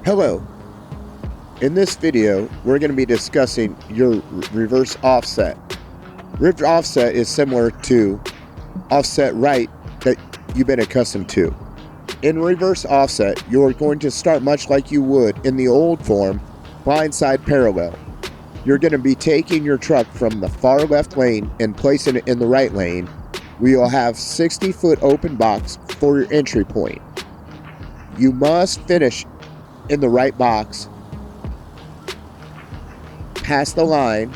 Hello, in this video we're going to be discussing your reverse offset. Reverse offset is similar to offset right that you've been accustomed to. In reverse offset, you're going to start much like you would in the old form, blindside parallel. You're going to be taking your truck from the far left lane and placing it in the right lane. We will have 60-foot open box for your entry point. You must finish in the right box, past the line,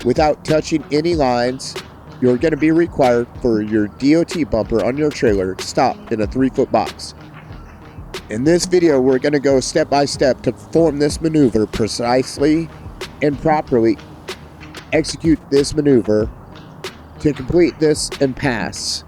without touching any lines. You're going to be required for your DOT bumper on your trailer to stop in a 3-foot box. In this video, we're going to go step by step to perform this maneuver precisely and properly. Execute this maneuver to complete this and pass.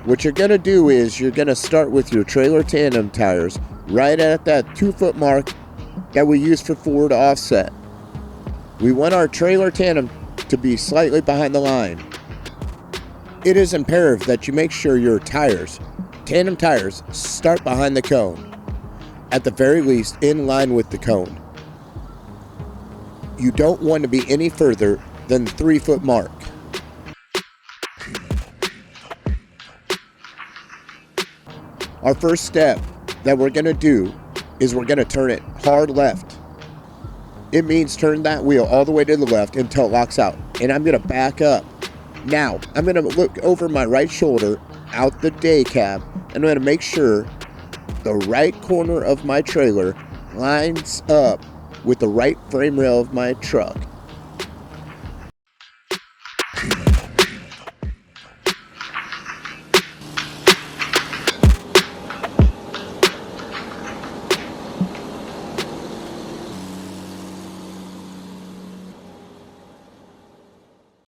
What you're going to do is you're going to start with your trailer tandem tires right at that 2-foot mark that we use for forward offset. We want our trailer tandem to be slightly behind the line. It is imperative that you make sure your tandem tires, start behind the cone, at the very least in line with the cone. You don't want to be any further than the 3-foot mark. Our first step that we're going to do is we're going to turn it hard left. It means turn that wheel all the way to the left until it locks out. And I'm going to back up. Now, I'm going to look over my right shoulder out the day cab, and I'm going to make sure the right corner of my trailer lines up with the right frame rail of my truck.